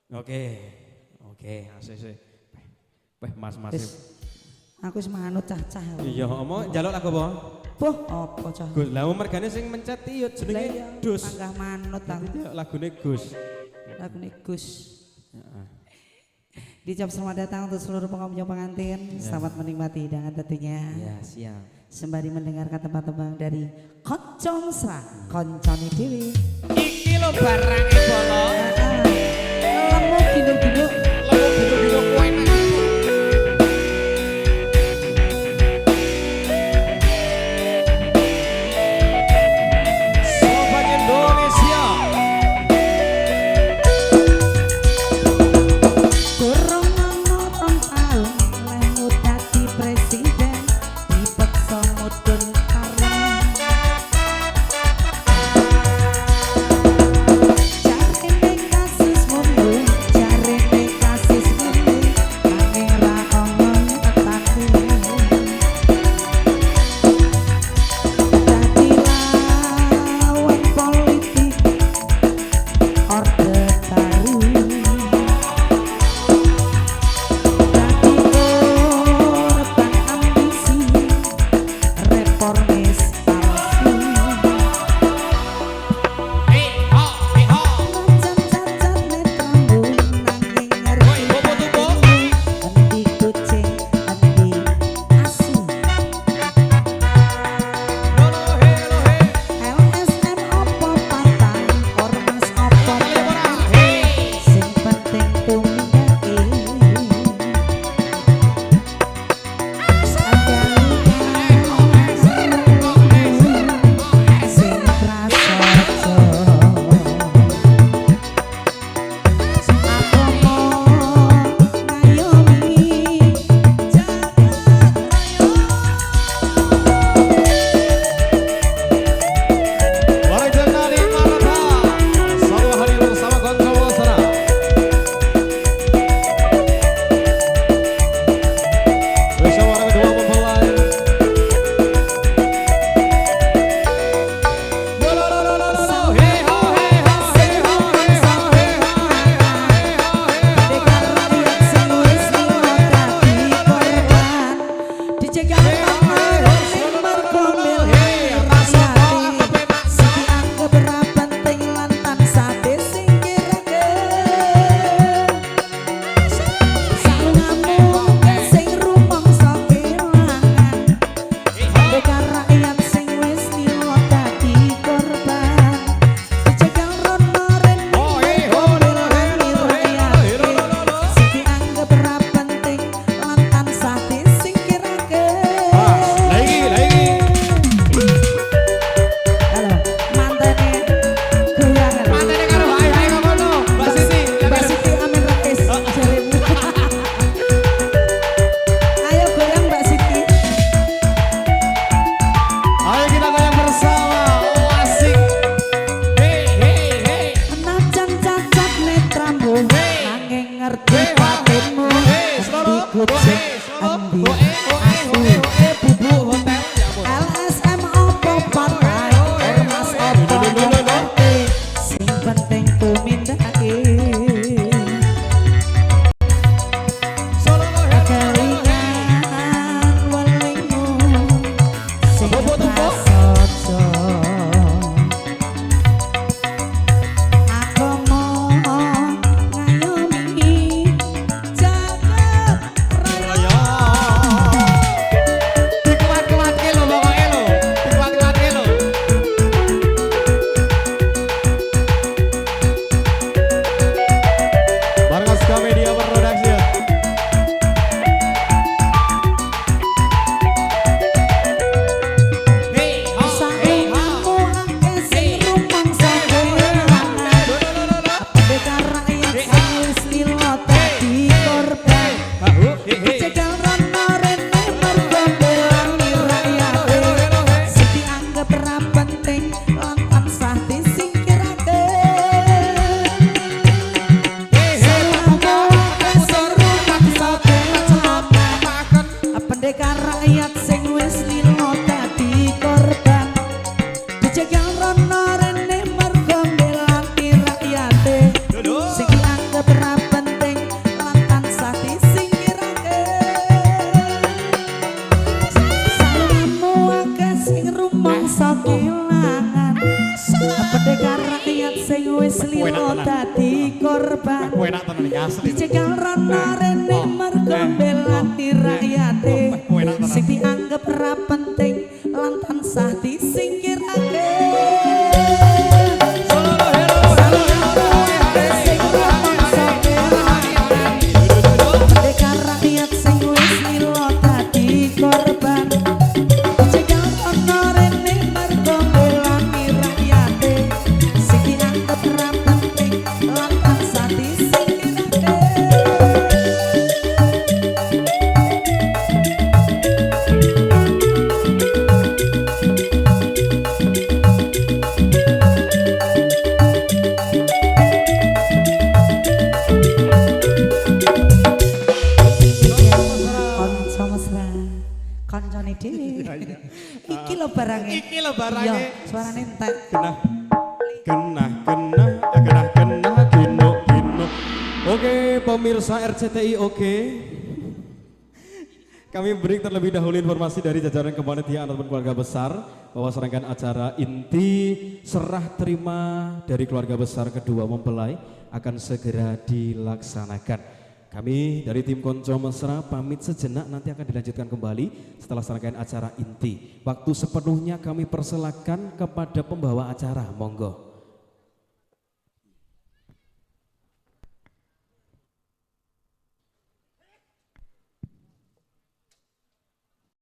Oke. Oke, asik. Weh, Mas. Aku wis manut cah-cah. Iya, omong njaluk lagu apa? Boh, apa cah? Gus, lah mergane sing mencet iya jenenge Dus. Panggah manut ta. Lagune Gus. Lagune Gus. Dicap selamat datang untuk seluruh pengunjung pengantin. Selamat menikmati hidangan tentunya. Ya, siap. Sembari mendengarkan tembang-tembang dari Koncong Sra, Koncone Dewi. Iki lho barange bolo. Lemu gino-gino. Lemu gino-gino kowe nek. Sobat Indonesia. Durung ono rong taun lemu dadi presiden dipeksa mudhun karang. Jare ning asli. Dicegal rono rene mergo belani rakyate sing dianggep ra penting lan tansah disingkirake. Merdeka rakyat sing wis lilo dadi korban. Dicegal rono rene mergo belani rakyate sing dianggep ra penting lan tansah disingkirake. Konco mesra, koncone dhewe. Iki lho barange. Iki lho barange. Iya, suarane entek. Genah, gino. Oke, pemirsa RCTI oke. Kami break terlebih dahulu informasi dari jajaran kepanitiaan ataupun keluarga besar bahwa serangkaian acara inti serah terima dari keluarga besar kedua mempelai akan segera dilaksanakan. Kami dari tim Konco Mesra pamit sejenak, nanti akan dilanjutkan kembali setelah serangkaian acara inti. Waktu sepenuhnya kami persilakan kepada pembawa acara, monggo.